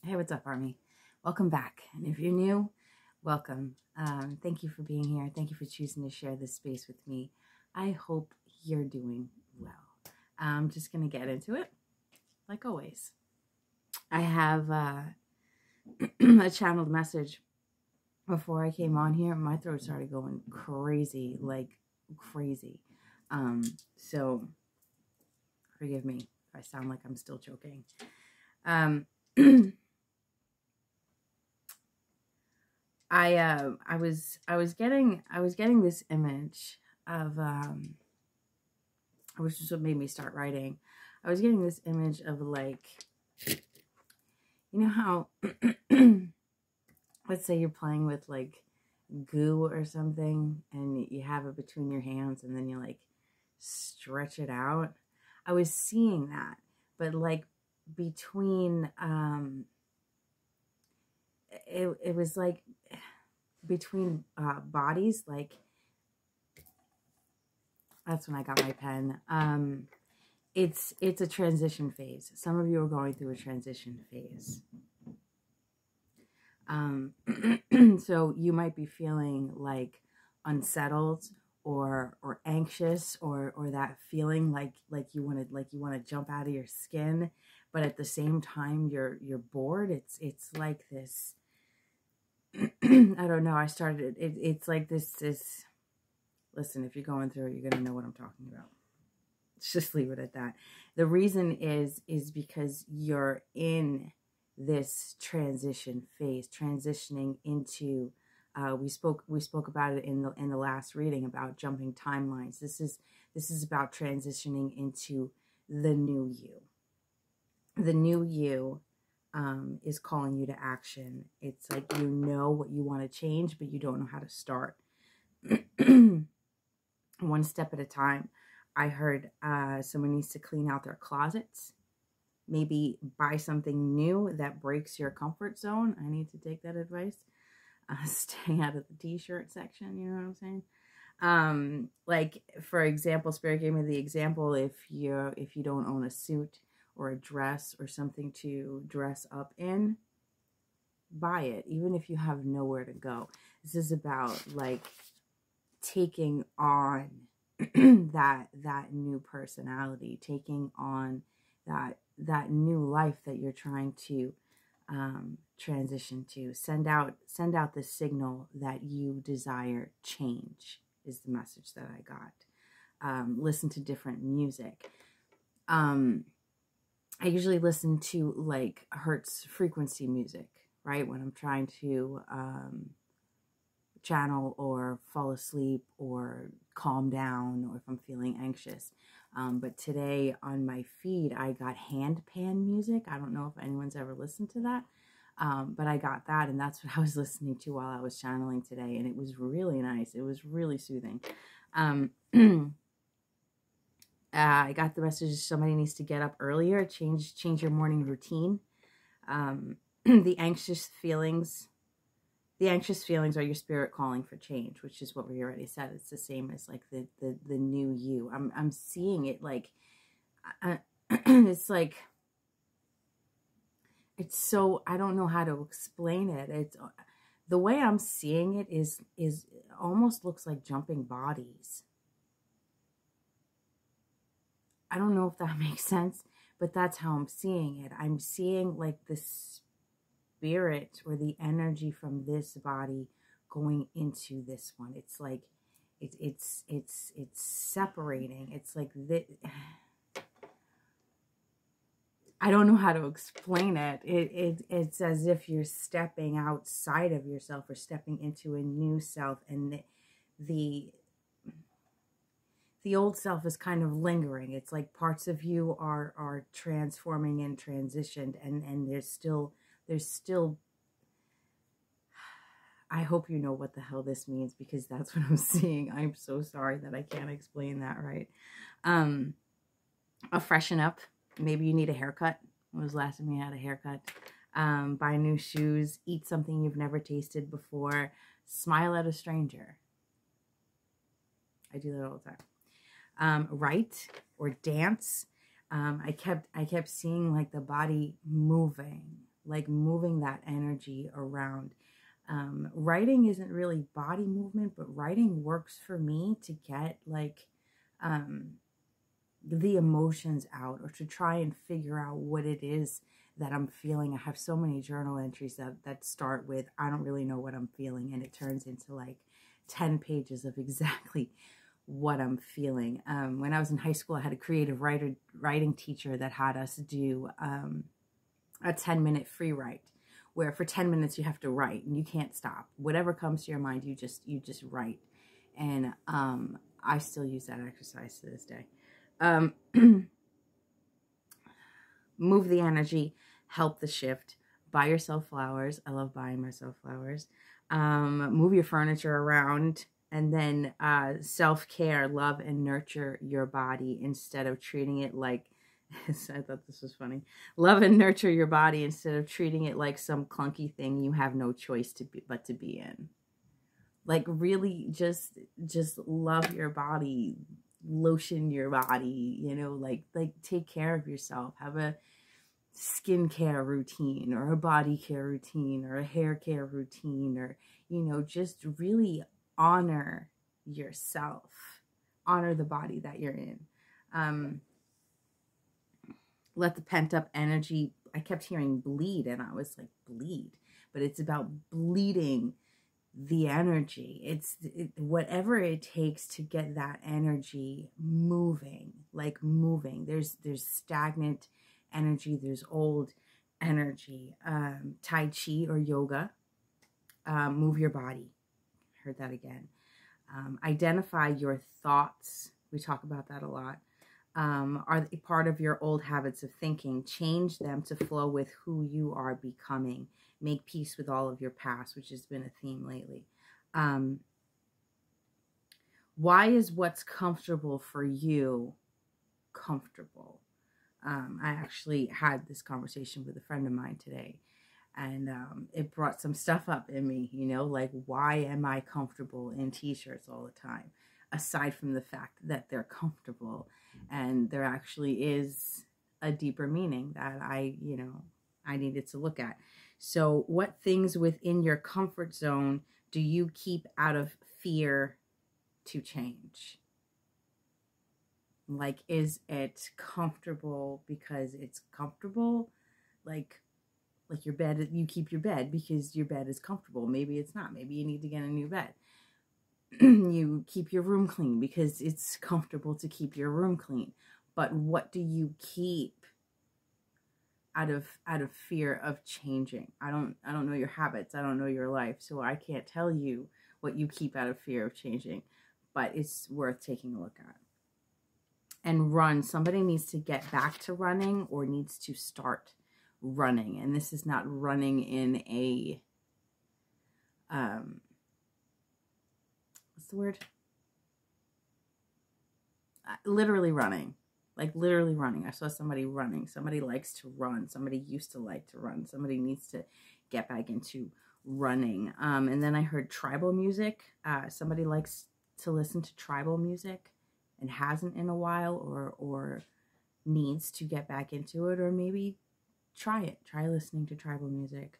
Hey, what's up, Army? Welcome back. And if you're new, welcome. Thank you for being here. Thank you for choosing to share this space with me. I hope you're doing well. I'm just going to get into it, like always. I have a channeled message before I came on here. My throat started going crazy, like crazy. So forgive me if I sound like I'm still choking. I was getting this image of which is what made me start writing. I was getting this image of, like, you know how let's say you're playing with like goo or something and you have it between your hands and then you like stretch it out. I was seeing that, but like between it was like between bodies, like that's when I got my pen. It's a transition phase. Some of you are going through a transition phase. So you might be feeling like unsettled or anxious or that feeling like you want to jump out of your skin, but at the same time you're bored. It's like this. I don't know. It's like this. Listen, if you're going through it, you're going to know what I'm talking about. Let's just leave it at that. The reason is because you're in this transition phase, transitioning into, we spoke about it in the last reading about jumping timelines. This is about transitioning into the new you. The new you is calling you to action. It's like you know what you want to change, but you don't know how to start. One step at a time. I heard someone needs to clean out their closets. Maybe buy something new that breaks your comfort zone. I need to take that advice. Stay out of the t-shirt section, you know what I'm saying? Like, for example, Spirit gave me the example, if you don't own a suit or a dress or something to dress up in, buy it, even if you have nowhere to go. This is about like taking on that new personality, taking on that new life that you're trying to transition to. Send out the signal that you desire change is the message that I got. Listen to different music. I usually listen to like Hertz frequency music, right? When I'm trying to channel or fall asleep or calm down, or if I'm feeling anxious. But today on my feed, I got handpan music. I don't know if anyone's ever listened to that, but I got that, and that's what I was listening to while I was channeling today, and it was really nice. It was really soothing. I got the message somebody needs to get up earlier, change your morning routine. The anxious feelings are your spirit calling for change, which is what we already said. It's the same as like the new you. I'm seeing it like, it's like, it's so, I don't know how to explain it. It's the way I'm seeing it is almost looks like jumping bodies. I don't know if that makes sense, but that's how I'm seeing it. I'm seeing like this spirit or the energy from this body going into this one. It's like it's separating. It's like this. I don't know how to explain it. It's as if you're stepping outside of yourself or stepping into a new self, and the old self is kind of lingering. It's like parts of you are transforming and transitioned, and there's still, I hope you know what the hell this means, because that's what I'm seeing. I'm so sorry that I can't explain that right. A freshen up. Maybe you need a haircut. When was the last time you had a haircut? Buy new shoes. Eat something you've never tasted before. Smile at a stranger. I do that all the time. Write or dance. I kept seeing like the body moving, like moving that energy around. Writing isn't really body movement, but writing works for me to get like the emotions out, or to try and figure out what it is that I'm feeling. I have so many journal entries that start with, I don't really know what I'm feeling, and it turns into like 10 pages of exactly what I'm feeling. When I was in high school, I had a creative writing teacher that had us do a 10-minute free write, where for 10 minutes you have to write and you can't stop. Whatever comes to your mind, you just write. And I still use that exercise to this day. Move the energy, help the shift, buy yourself flowers. I love buying myself flowers. Move your furniture around, and then self-care, love and nurture your body instead of treating it like, I thought this was funny. Love and nurture your body instead of treating it like some clunky thing you have no choice but to be in. Like really just love your body, lotion your body, you know, like take care of yourself. Have a skincare routine, or a body care routine, or a hair care routine, or, you know, just really honor yourself, honor the body that you're in. Let the pent up energy, I kept hearing bleed, and I was like, bleed, but it's about bleeding the energy. It's whatever it takes to get that energy moving, like moving. There's stagnant energy, there's old energy. Tai Chi or yoga, move your body. Heard that again. Identify your thoughts. We talk about that a lot. Are a part of your old habits of thinking. Change them to flow with who you are becoming. Make peace with all of your past, which has been a theme lately. Why is what's comfortable for you comfortable? I actually had this conversation with a friend of mine today, and it brought some stuff up in me, you know, like, why am I comfortable in t-shirts all the time? Aside from the fact that they're comfortable, and there actually is a deeper meaning that I needed to look at. So what things within your comfort zone do you keep out of fear to change? Like, is it comfortable because it's comfortable? Like your bed, you keep your bed because your bed is comfortable. Maybe it's not. Maybe you need to get a new bed. You keep your room clean because it's comfortable to keep your room clean. But what do you keep out of fear of changing? I don't know your habits. I don't know your life. So I can't tell you what you keep out of fear of changing, but it's worth taking a look at. And run. Somebody needs to get back to running, or needs to start running. And this is not running in a, what's the word? Literally running. Like literally running. I saw somebody running. Somebody likes to run. Somebody used to like to run. Somebody needs to get back into running. And then I heard tribal music. Somebody likes to listen to tribal music and hasn't in a while, or needs to get back into it, or maybe try it. Try listening to tribal music.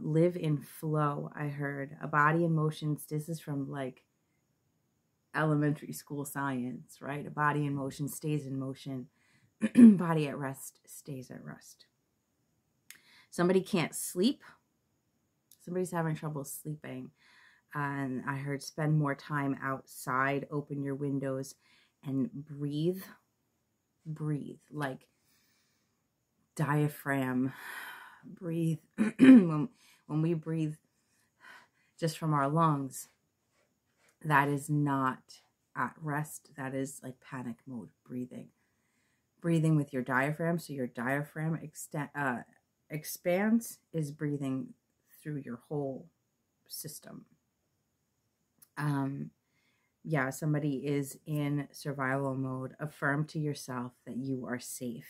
Live in flow, I heard. A body in motion. This is from like elementary school science, right? A body in motion stays in motion. Body at rest stays at rest. Somebody can't sleep. Somebody's having trouble sleeping. And I heard spend more time outside, open your windows, and breathe. Breathe. Like diaphragm. Breathe. When we breathe just from our lungs, that is not at rest. That is like panic mode breathing. Breathing with your diaphragm. So your diaphragm expands, is breathing through your whole system. Yeah, somebody is in survival mode. Affirm to yourself that you are safe.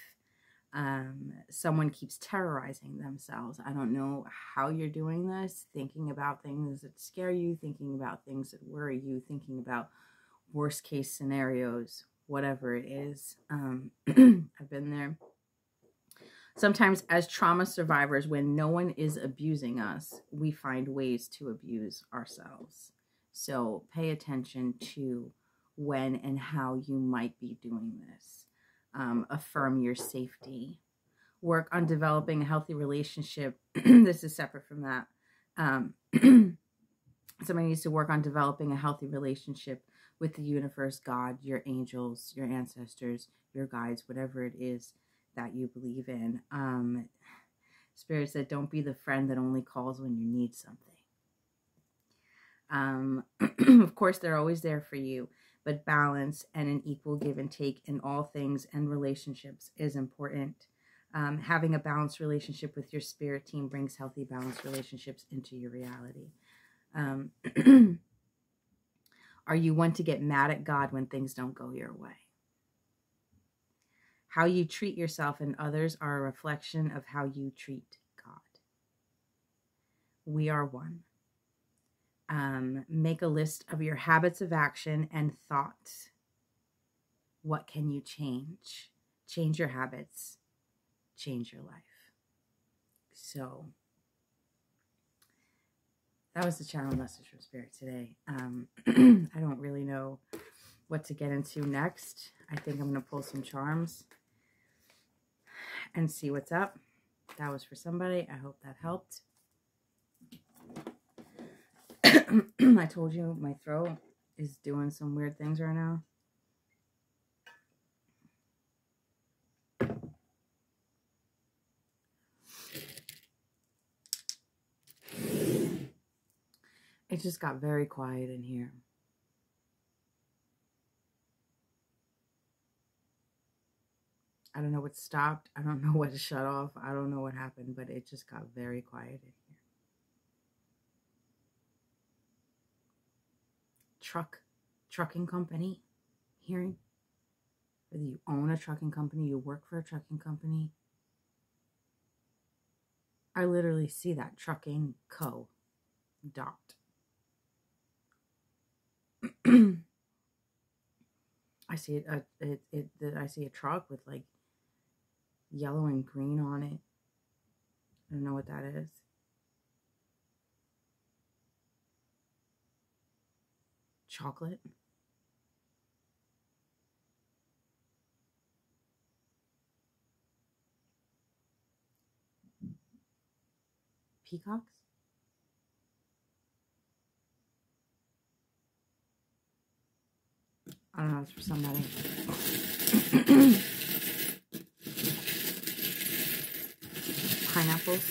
Someone keeps terrorizing themselves. I don't know how you're doing this, thinking about things that scare you, thinking about things that worry you, thinking about worst case scenarios, whatever it is. I've been there. Sometimes as trauma survivors, when no one is abusing us, we find ways to abuse ourselves. So pay attention to when and how you might be doing this. Affirm your safety. Work on developing a healthy relationship. This is separate from that. Somebody needs to work on developing a healthy relationship with the universe, God, your angels, your ancestors, your guides, whatever it is that you believe in. Spirit said, don't be the friend that only calls when you need something. Of course, they're always there for you, but balance and an equal give and take in all things and relationships is important. Having a balanced relationship with your spirit team brings healthy, balanced relationships into your reality. Are you one to get mad at God when things don't go your way? How you treat yourself and others are a reflection of how you treat God. We are one. Make a list of your habits of action and thoughts. What can you change? Change your habits. Change your life. So that was the channel message from Spirit today. I don't really know what to get into next. I think I'm going to pull some charms and see what's up. That was for somebody. I hope that helped. I told you my throat is doing some weird things right now. It just got very quiet in here. I don't know what stopped. I don't know what shut off. I don't know what happened, but it just got very quiet in here. Trucking company, hearing. Whether you own a trucking company, you work for a trucking company. I literally see that, trucking co. dot. I see I see a truck with like yellow and green on it. I don't know what that is. Chocolate. Peacocks. I don't know, it's for somebody. Pineapples.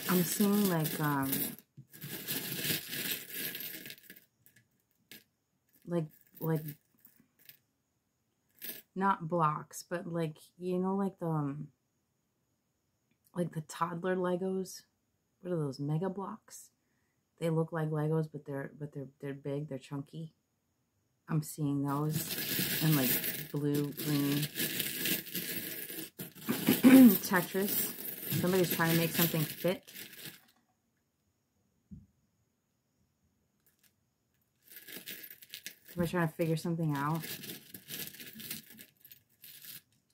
I'm seeing like not blocks, but like, you know, like the toddler Legos. What are those, mega blocks? They look like Legos, but they're big, they're chunky. I'm seeing those in like blue, green. Tetris. Somebody's trying to make something fit. Somebody's trying to figure something out.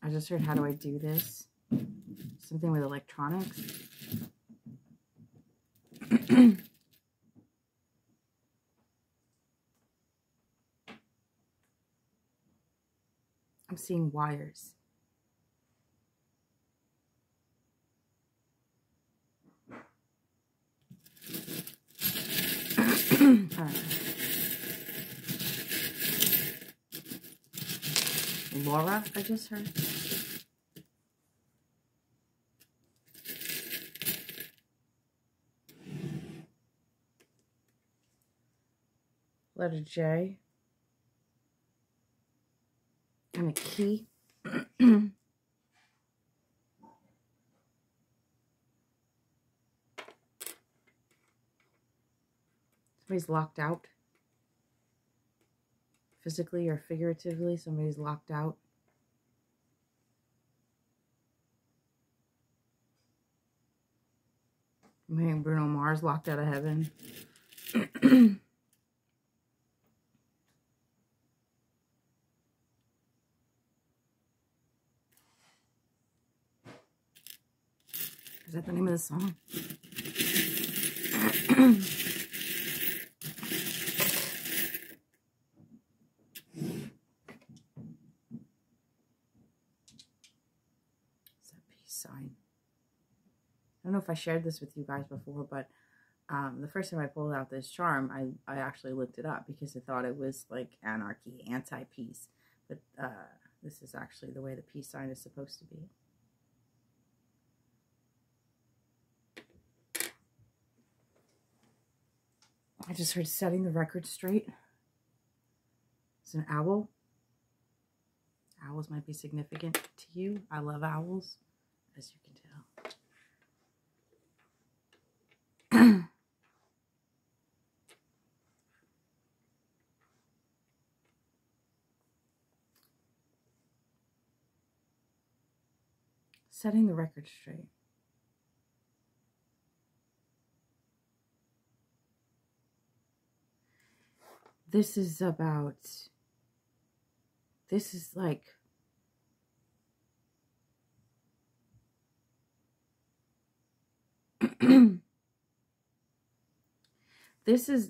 I just heard, how do I do this? Something with electronics. I'm seeing wires. Laura, I just heard. Letter J. And a key. Somebody's locked out. Physically or figuratively, somebody's locked out. Man, Bruno Mars locked out of heaven. Is that the name of the song? It's a peace sign. I don't know if I shared this with you guys before, but the first time I pulled out this charm, I actually looked it up because I thought it was like anarchy, anti-peace. But this is actually the way the peace sign is supposed to be. I just heard setting the record straight. It's an owl. Owls might be significant to you. I love owls, as you can tell. Setting the record straight. This is about, this is like, this is,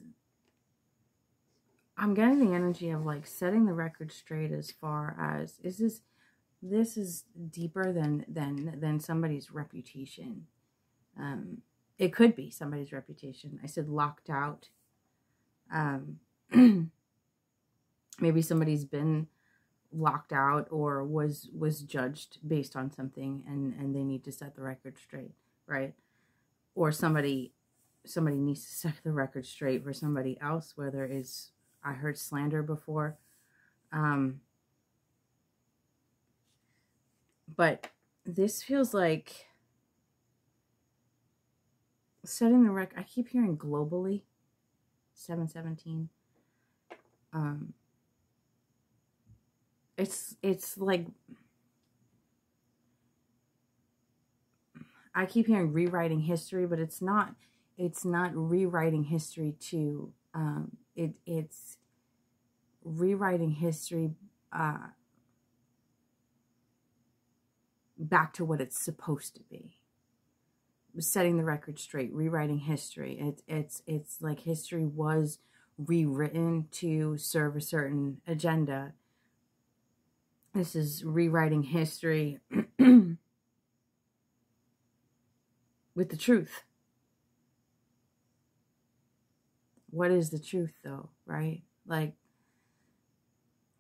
I'm getting the energy of like setting the record straight as far as, this is deeper than somebody's reputation. It could be somebody's reputation. I said locked out. Maybe somebody's been locked out or was judged based on something, and they need to set the record straight, right? Or somebody needs to set the record straight for somebody else, whether it's, I heard slander before, but this feels like setting the record. I keep hearing globally, 717. It's like, I keep hearing rewriting history, but it's not rewriting history to, it's rewriting history, back to what it's supposed to be. Setting the record straight, rewriting history. It's like history was rewritten to serve a certain agenda. This is rewriting history with the truth. What is the truth, though, right? Like,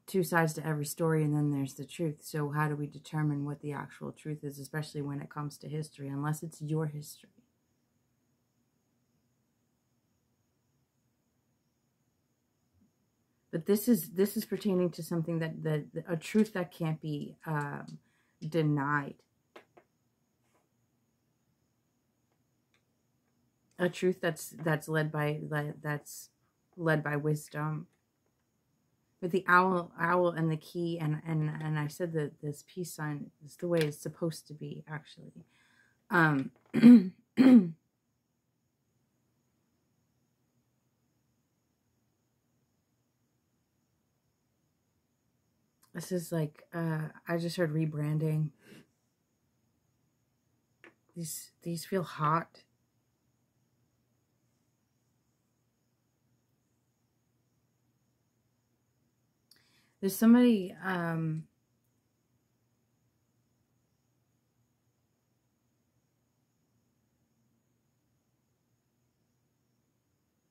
two sides to every story, and then there's the truth. So how do we determine what the actual truth is, especially when it comes to history, unless it's your history? But this is pertaining to something that a truth that can't be denied. A truth that's led by wisdom. With the owl and the key, and I said that this peace sign is the way it's supposed to be, actually. This is like, I just heard rebranding. These feel hot. There's somebody,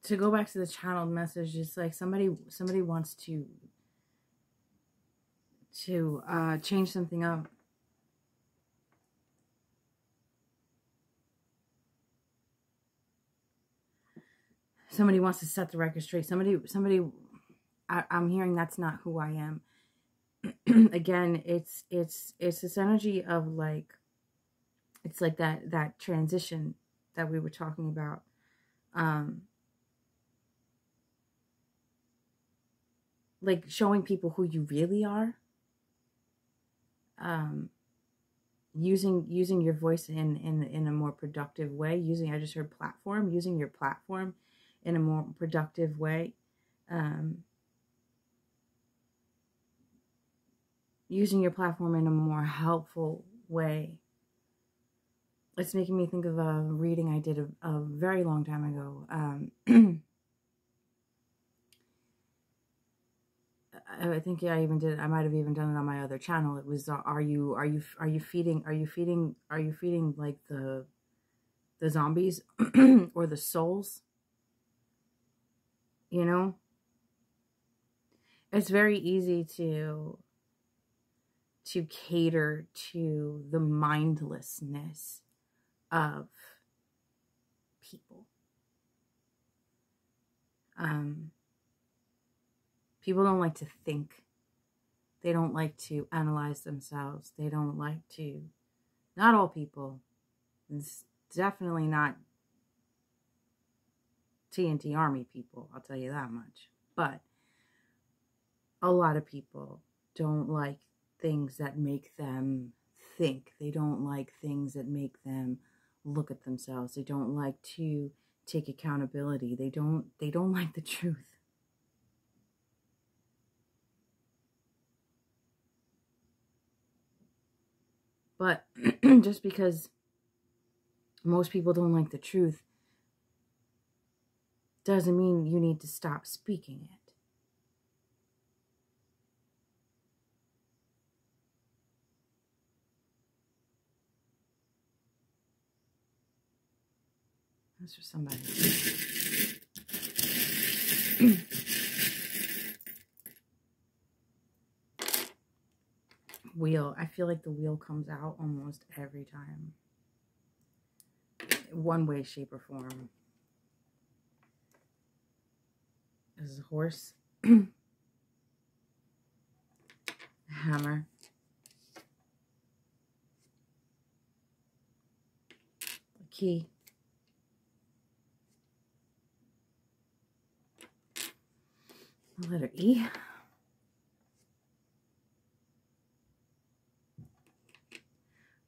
to go back to the channeled message, it's like somebody wants to change something up. Somebody wants to set the record straight. I'm hearing that's not who I am. Again, it's this energy of like, it's like that transition that we were talking about. Like showing people who you really are. using your voice in a more productive way. I just heard platform, using your platform in a more productive way. Using your platform in a more helpful way. It's making me think of a reading I did a very long time ago. I think I might have even done it on my other channel. It was are you feeding like the zombies or the souls? You know? It's very easy to cater to the mindlessness of people. People don't like to think. They don't like to analyze themselves. They don't like to, not all people. It's definitely not TNT Army people, I'll tell you that much. But a lot of people don't like things that make them think. They don't like things that make them look at themselves. They don't like to take accountability. They don't like the truth. But just because most people don't like the truth doesn't mean you need to stop speaking it. That's for somebody. Wheel. I feel like the wheel comes out almost every time. One way, shape, or form. This is a horse. Hammer. A key. The letter E.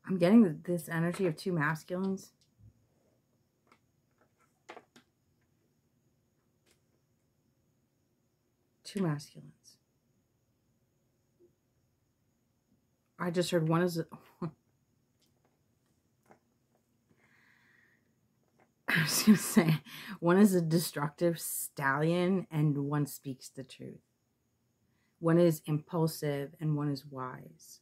I'm getting this energy of two masculines. Two masculines. I just heard one is... I was going to say, one is a destructive stallion and one speaks the truth. One is impulsive and one is wise.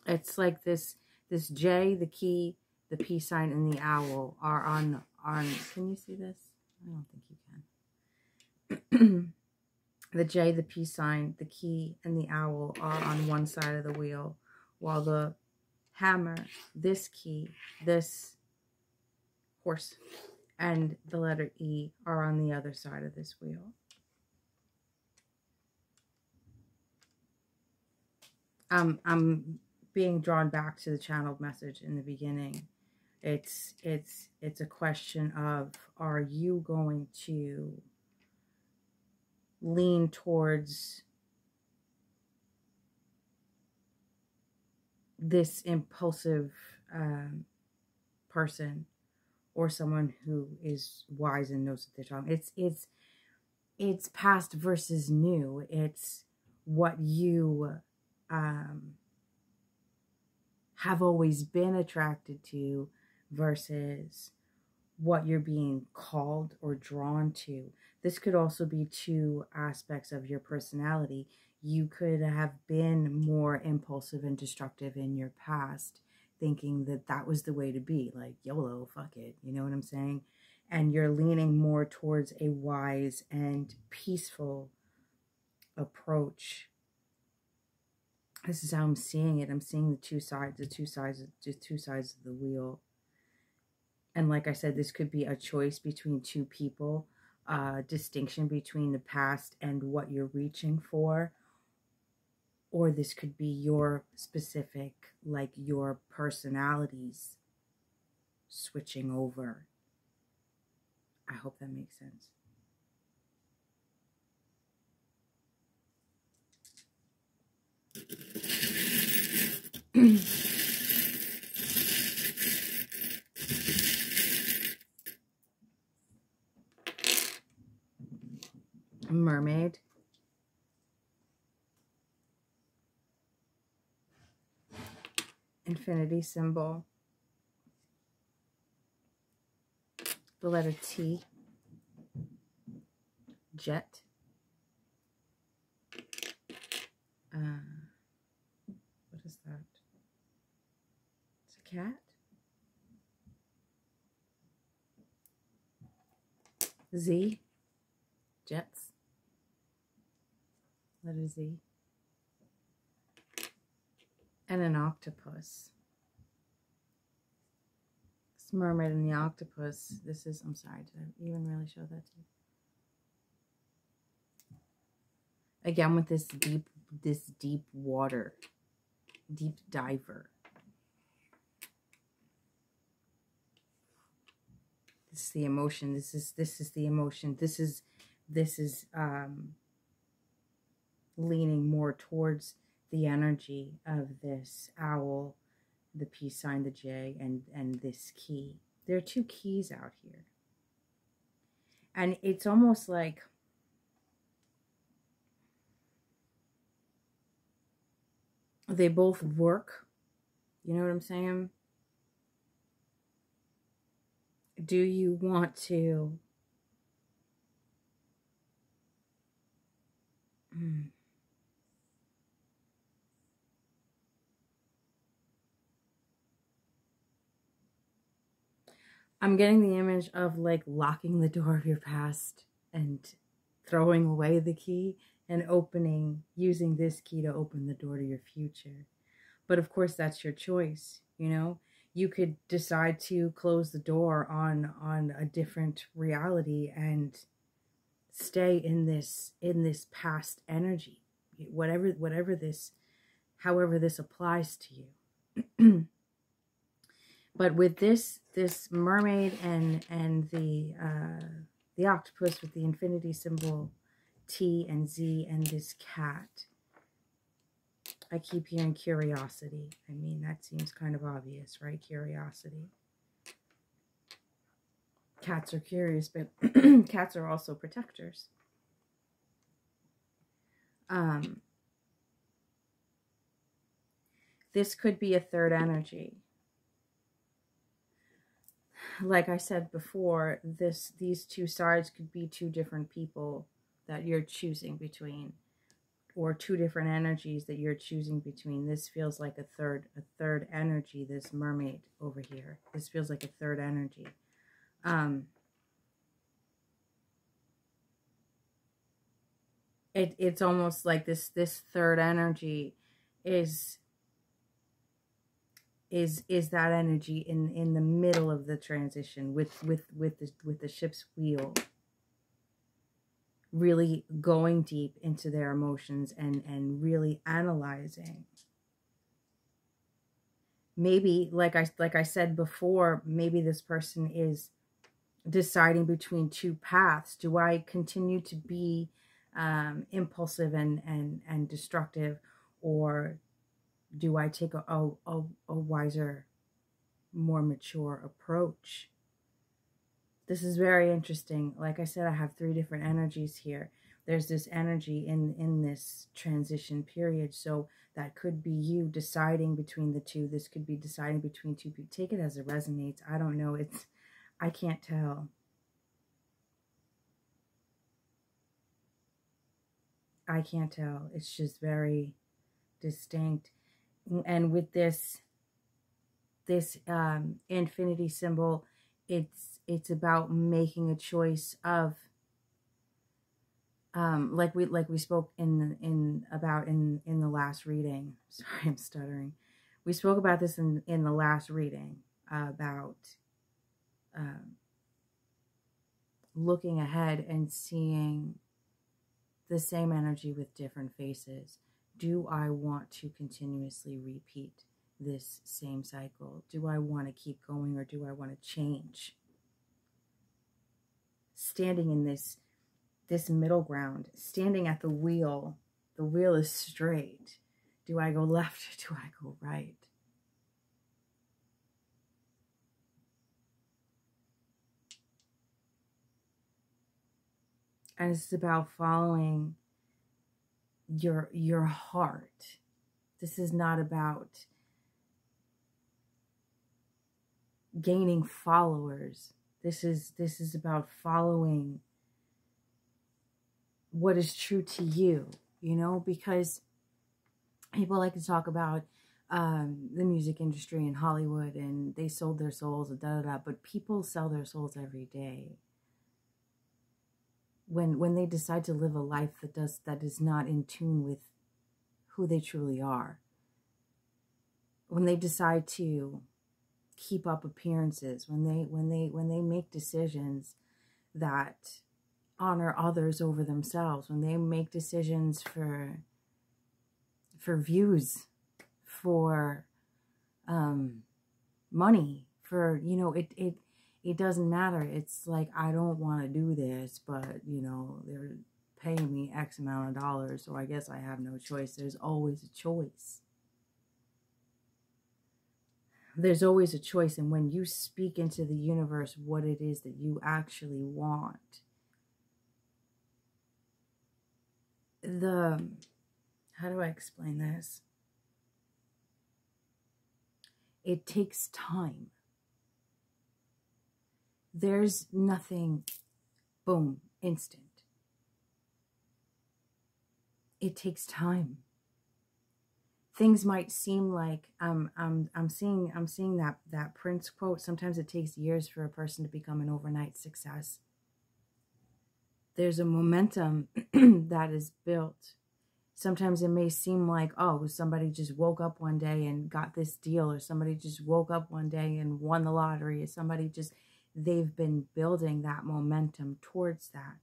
It's like this J, the key, the peace sign, and the owl are on, can you see this? I don't think you can. The J, the peace sign, the key, and the owl are on one side of the wheel, while the hammer, this key, this horse, and the letter E are on the other side of this wheel. I'm being drawn back to the channeled message in the beginning. It's a question of, are you going to lean towards this impulsive person, or someone who is wise and knows what they're talking? It's past versus new. It's what you have always been attracted to versus what you're being called or drawn to. This could also be two aspects of your personality. You could have been more impulsive and destructive in your past, thinking that that was the way to be, like YOLO, fuck it, you know what I'm saying? And you're leaning more towards a wise and peaceful approach. This is how I'm seeing it. I'm seeing the two sides of the wheel. And like I said, this could be a choice between two people, distinction between the past and what you're reaching for. Or this could be your specific, like your personalities switching over. I hope that makes sense. mermaid, infinity symbol, the letter T, jet, what is that? It's a cat. Z, jets, letter Z, and an octopus. This mermaid and the octopus. This is, I'm sorry, did I even really show that to you? Again, with this deep water, deep diver. This is the emotion. This is the emotion. This is leaning more towards the energy of this owl, the peace sign, the J, and this key. There are two keys out here. And it's almost like they both work. You know what I'm saying? Do you want to I'm getting the image of like locking the door of your past and throwing away the key and opening, using this key to open the door to your future. But of course, that's your choice. You know, you could decide to close the door on a different reality and stay in this past energy, whatever this, however this applies to you. But with this mermaid and the octopus with the infinity symbol T and Z and this cat, I keep hearing curiosity. I mean, that seems kind of obvious, right? Curiosity. Cats are curious, but cats are also protectors. This could be a third energy. Like I said before, these two sides could be two different people that you're choosing between, or two different energies that you're choosing between. This feels like a third energy, this mermaid over here. This feels like a third energy. It's almost like this third energy is that energy in the middle of the transition with the ship's wheel, really going deep into their emotions and really analyzing. Maybe, like I said before, maybe this person is deciding between two paths. Do I continue to be impulsive and destructive, or do I take a wiser, more mature approach? This is very interesting. Like I said, I have 3 different energies here. There's this energy in this transition period. So that could be you deciding between the two. This could be deciding between two people. Take it as it resonates. I don't know. I can't tell. I can't tell. It's just very distinct. And with this infinity symbol, it's about making a choice of like we spoke in the last reading. Sorry, I'm stuttering. We spoke about this in the last reading about looking ahead and seeing the same energy with different faces. Do I want to continuously repeat this same cycle? Do I want to keep going, or do I want to change? Standing in this middle ground, standing at the wheel is straight. Do I go left or do I go right? And it's about following your heart. This is not about gaining followers. This is about following what is true to you, you know, because people like to talk about the music industry in Hollywood and they sold their souls, but people sell their souls every day. When they decide to live a life that is not in tune with who they truly are, when they decide to keep up appearances, when they make decisions that honor others over themselves, when they make decisions for views, for money, for, you know, it doesn't matter. It's like, I don't want to do this, but, you know, they're paying me X amount of dollars, so I guess I have no choice. There's always a choice. There's always a choice. And when you speak into the universe what it is that you actually want, how do I explain this? It takes time. There's nothing, boom, instant. It takes time. Things might seem like I'm seeing that Prince quote. Sometimes it takes years for a person to become an overnight success. There's a momentum that is built. Sometimes it may seem like, oh, somebody just woke up one day and got this deal, or somebody just woke up one day and won the lottery, or they've been building that momentum towards that.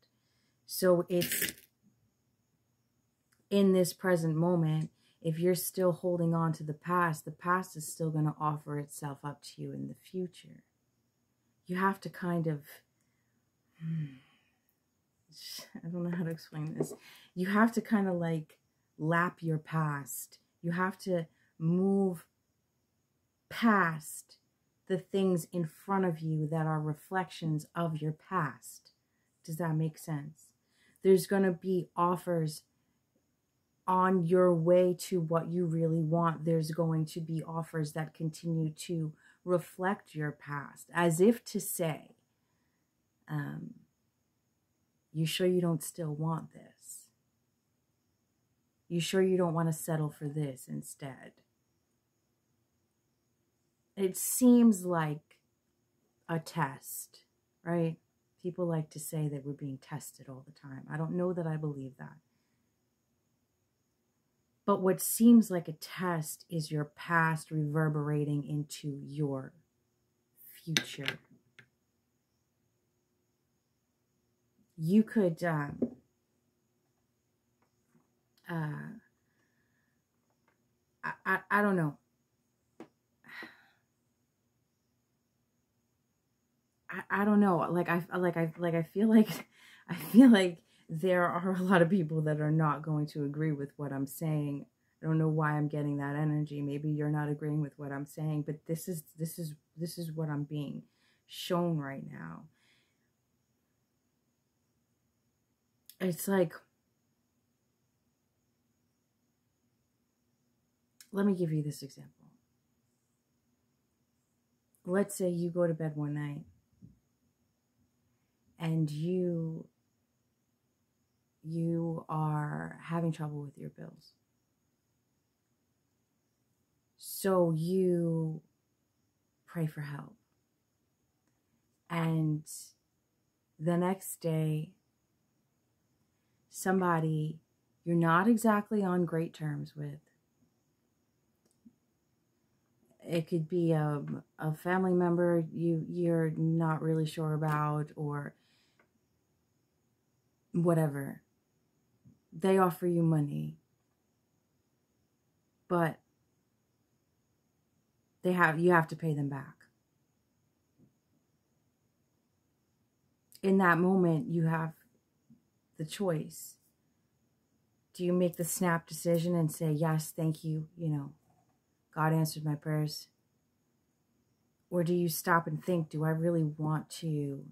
So it's in this present moment. If you're still holding on to the past is still going to offer itself up to you in the future. You have to kind of, I don't know how to explain this. You have to kind of like lap your past. You have to move past the things in front of you that are reflections of your past. Does that make sense? There's going to be offers on your way to what you really want. There's going to be offers that continue to reflect your past, as if to say, you sure you don't still want this? You sure you don't want to settle for this instead? It seems like a test, right? People like to say that we're being tested all the time. I don't know that I believe that. But what seems like a test is your past reverberating into your future. You could, I don't know. I don't know. I feel like there are a lot of people that are not going to agree with what I'm saying. I don't know why I'm getting that energy. Maybe you're not agreeing with what I'm saying, but this is what I'm being shown right now. It's like, let me give you this example. Let's say you go to bed one night and you are having trouble with your bills. So you pray for help. And the next day, somebody you're not exactly on great terms with, it could be a family member you're not really sure about, or whatever. They offer you money, but you have to pay them back. In that moment, you have the choice. Do you make the snap decision and say, yes, thank you, God answered my prayers? Or do you stop and think, do I really want to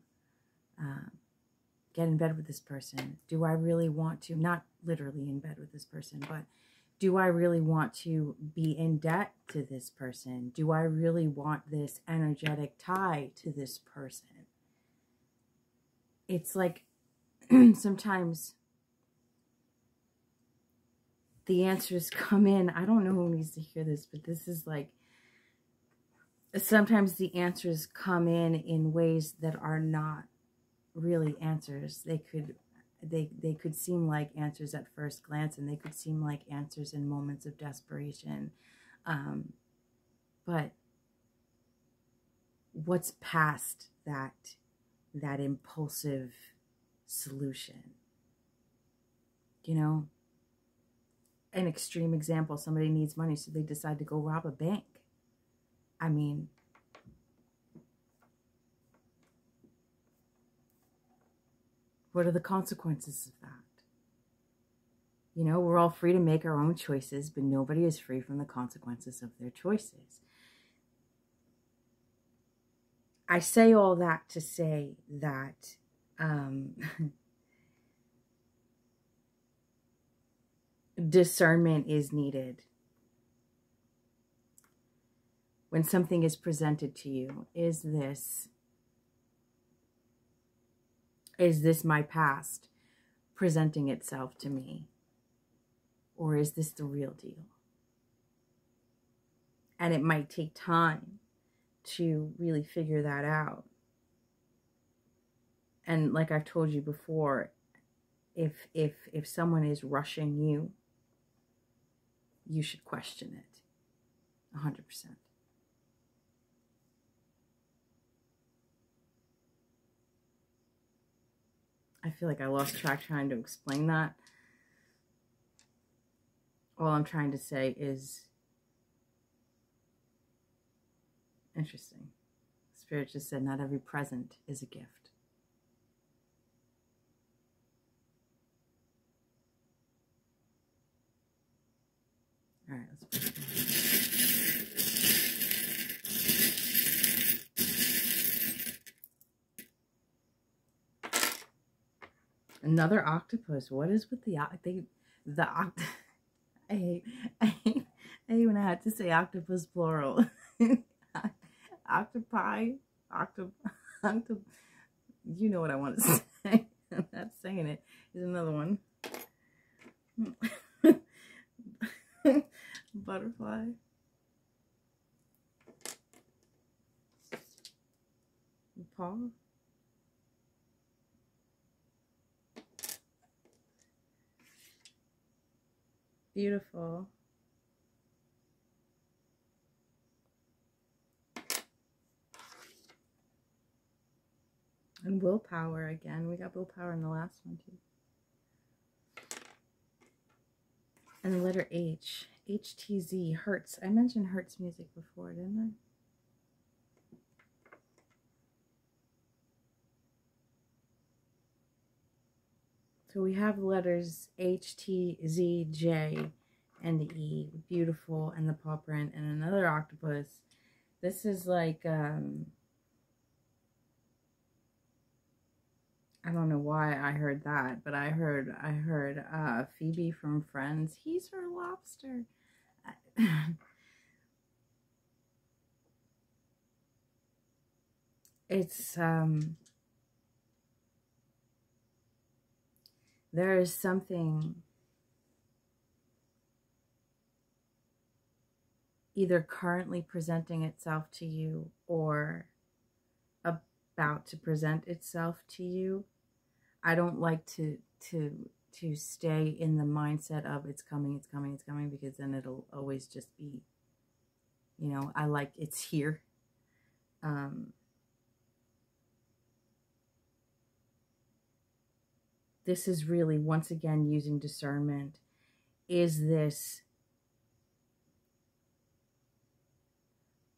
get in bed with this person? Do I really want to, not literally in bed with this person, but do I really want to be in debt to this person? Do I really want this energetic tie to this person? It's like sometimes the answers come in. I don't know who needs to hear this, but this is like, sometimes the answers come in ways that are not really answers. They could seem like answers at first glance, and they could seem like answers in moments of desperation. But what's past that impulsive solution? You know, an extreme example, somebody needs money, so they decide to go rob a bank. I mean, what are the consequences of that? You know, we're all free to make our own choices, but nobody is free from the consequences of their choices. I say all that to say that discernment is needed. When something is presented to you, is this my past presenting itself to me? Or is this the real deal? And it might take time to really figure that out. And like I've told you before, if someone is rushing you, you should question it 100%. I feel like I lost track trying to explain that. All I'm trying to say is, interesting. Spirit just said, not every present is a gift. All right, let's put it down. Another octopus. What is with the I hate when I had to say octopus plural. Octopi, you know what I want to say. I'm not saying it. Here's another one. Butterfly. Paw. Beautiful. And willpower again. We got willpower in the last one too. And the letter H. HTZ. Hertz. I mentioned Hertz music before, didn't I? So we have letters H, T, Z, J, and E. Beautiful. And the paw print. And another octopus. This is like, I don't know why I heard that, but I heard Phoebe from Friends. He's her lobster. It's there is something either currently presenting itself to you or about to present itself to you. I don't like to stay in the mindset of it's coming, because then it'll always just be, you know, I like it's here. This is really, once again, using discernment. Is this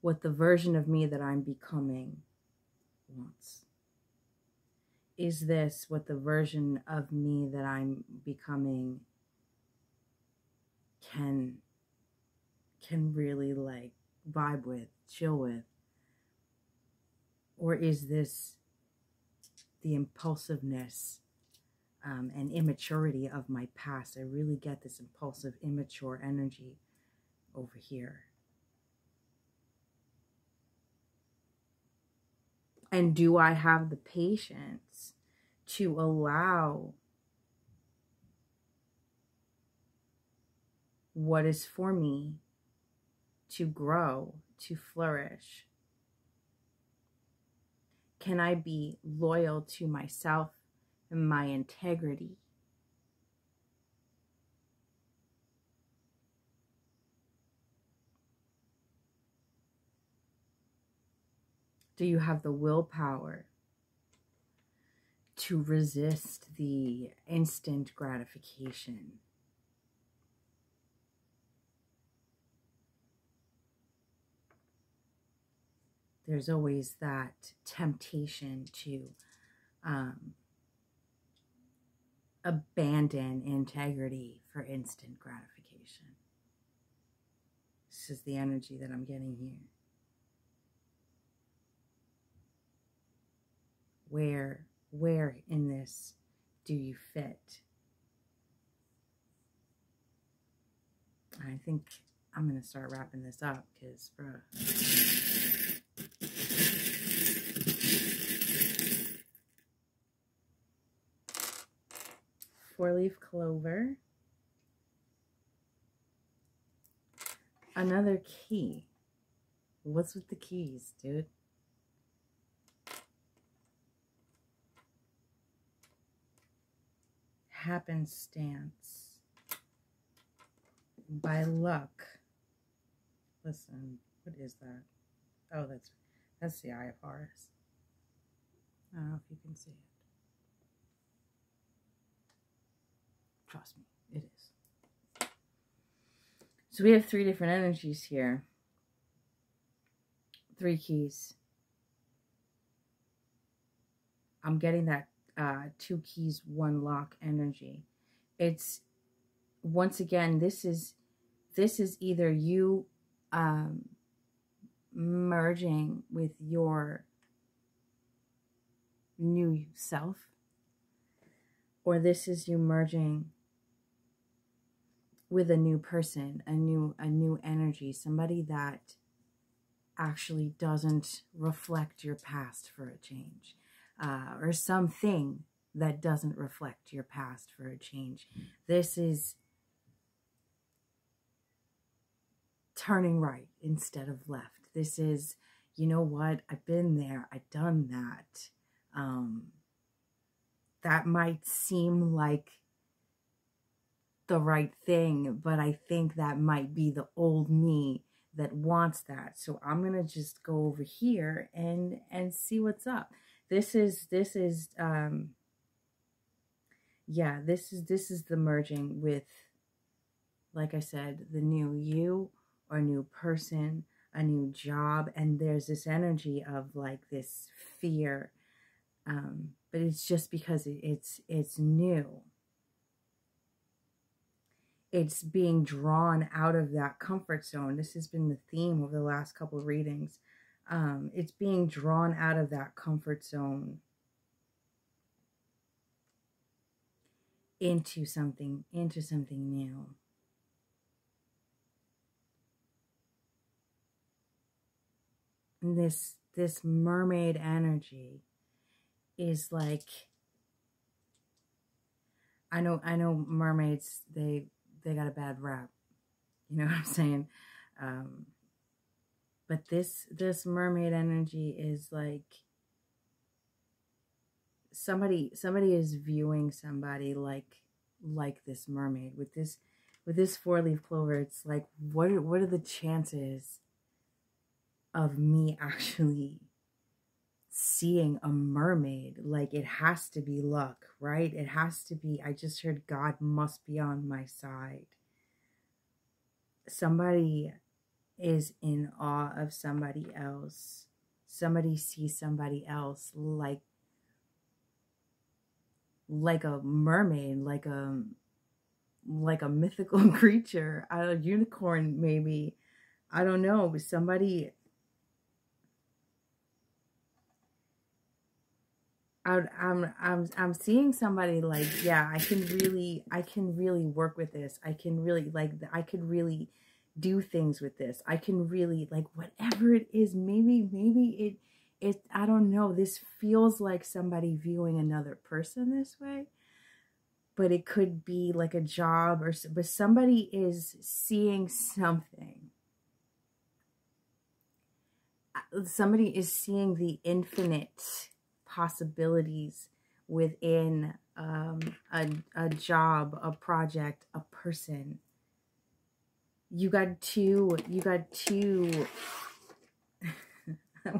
what the version of me that I'm becoming wants? Is this what the version of me that I'm becoming can really like vibe with, chill with? Or is this the impulsiveness and immaturity of my past. I really get this impulsive, immature energy over here. And do I have the patience to allow what is for me to grow, to flourish? Can I be loyal to myself and my integrity? Do you have the willpower to resist the instant gratification? There's always that temptation to abandon integrity for instant gratification. This is the energy that I'm getting here. Where in this do you fit? I think I'm going to start wrapping this up because, bruh. 4-leaf clover. Another key. What's with the keys, dude? Happenstance. By luck. Listen, what is that? Oh, that's the Eye of Horus. I don't know if you can see it. Trust me, it is. So we have 3 different energies here. 3 keys. I'm getting that 2 keys, 1 lock energy. It's, once again, this is either you merging with your new self, or this is you merging with a new person, a new energy, somebody that actually doesn't reflect your past for a change, or something that doesn't reflect your past for a change. This is turning right instead of left. This is, you know what, I've been there, I've done that. That might seem like the right thing, but I think that might be the old me that wants that. So I'm gonna just go over here and see what's up. This is yeah, this is the merging with, like I said, the new you or new person, a new job, and there's this energy of like this fear, but it's just because it's new. It's being drawn out of that comfort zone. This has been the theme of the last couple of readings. It's being drawn out of that comfort zone into something new. And this mermaid energy is like, I know mermaids, they got a bad rap. You know what I'm saying? But this mermaid energy is like somebody is viewing somebody like this mermaid with this 4-leaf clover. It's like, what are the chances of me actually seeing a mermaid? Like, it has to be luck, right? It has to be, I just heard God must be on my side. Somebody is in awe of somebody else. Somebody sees somebody else like a mermaid, like a mythical creature, a unicorn maybe. I don't know, but somebody, I'm seeing somebody like, yeah, I can really work with this. I can really I could really do things with this. I can really like whatever it is. Maybe it I don't know. This feels like somebody viewing another person this way, but it could be like a job but somebody is seeing something. Somebody is seeing the infinite possibilities within a job, a project, a person. You got two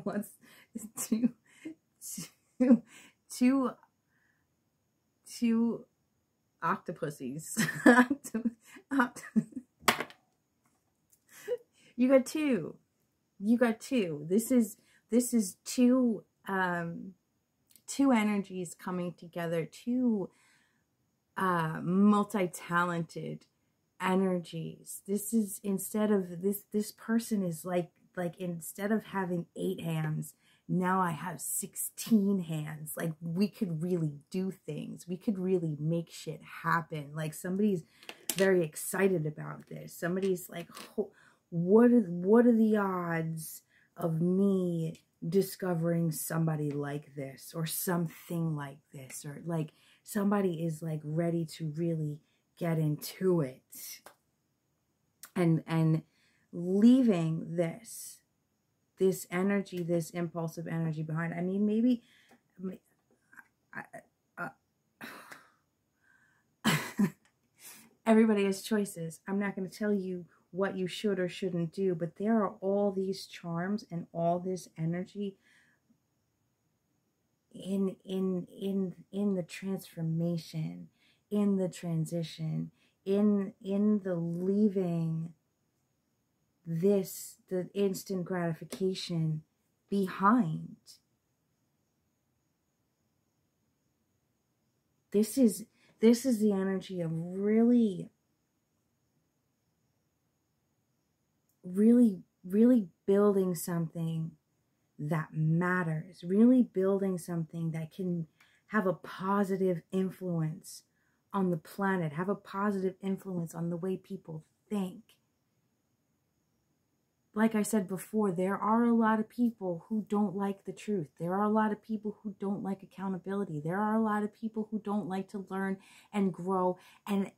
what's two octopuses. You got two. You got two. This is two energies coming together, two multi-talented energies. This is instead of this person is like instead of having 8 hands, now I have 16 hands. Like we could really do things. We could really make shit happen. Like somebody's very excited about this. Somebody's like, what are the odds of me discovering somebody like this or something like this, or like somebody is like ready to really get into it and leaving this energy, this impulsive energy behind. I mean, maybe everybody has choices. I'm not going to tell you what you should or shouldn't do, but there are all these charms and all this energy in the transformation, in the transition, in the leaving the instant gratification behind. This is the energy of really building something that matters, really building something that can have a positive influence on the planet, have a positive influence on the way people think. Like I said before, there are a lot of people who don't like the truth. There are a lot of people who don't like accountability. There are a lot of people who don't like to learn and grow and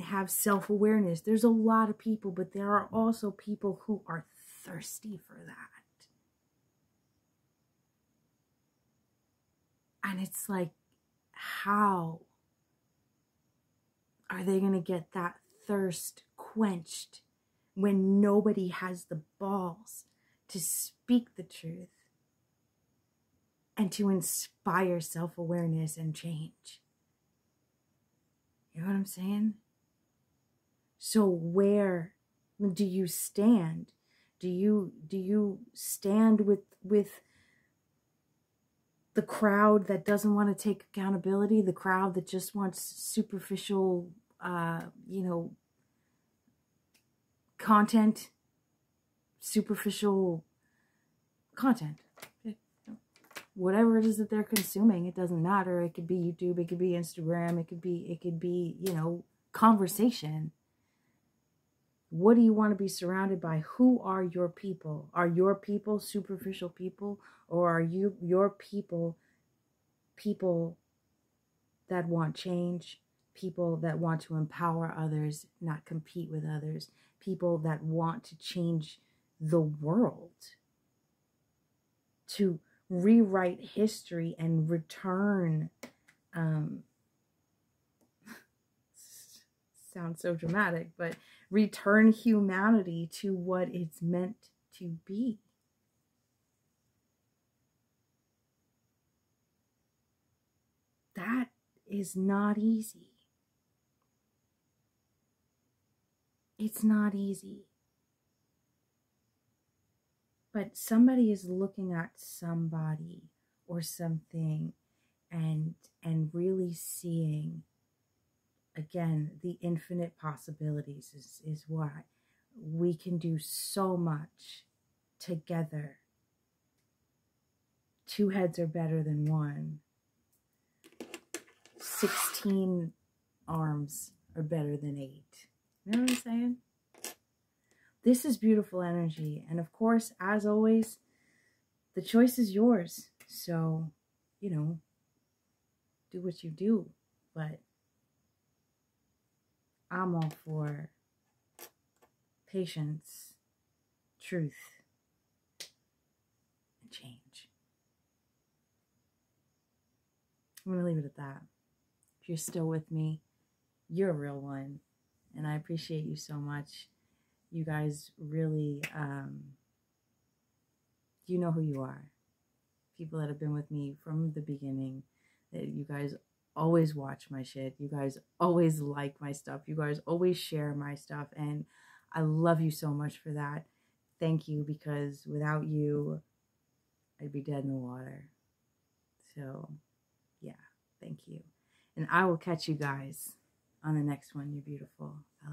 have self-awareness. There's a lot of people, but there are also people who are thirsty for that. And it's like, how are they going to get that thirst quenched when nobody has the balls to speak the truth and to inspire self-awareness and change? You know what I'm saying? So where do you stand? Do you stand with the crowd that doesn't want to take accountability, the crowd that just wants superficial, content, superficial content, whatever it is that they're consuming? It doesn't matter. It could be YouTube, it could be Instagram, it could be, conversation. What do you want to be surrounded by? Who are your people? Are your people superficial people, or are your people that want change, people that want to empower others, not compete with others, people that want to change the world, to rewrite history and return, sounds so dramatic, but return humanity to what it's meant to be. That is not easy. It's not easy. But somebody is looking at somebody or something and really seeing, again, the infinite possibilities is why we can do so much together 2 heads are better than 1. 16 arms are better than 8. You know what I'm saying? This is beautiful energy. And of course, as always, the choice is yours. So, you know, do what you do. But I'm all for patience, truth, and change. I'm going to leave it at that. If you're still with me, you're a real one. And I appreciate you so much. You guys really, you know who you are. People that have been with me from the beginning, that you guys always watch my shit. You guys always like my stuff. You guys always share my stuff. And I love you so much for that. Thank you, because without you, I'd be dead in the water. So, yeah, thank you. And I will catch you guys on the next one. You're beautiful. Bye.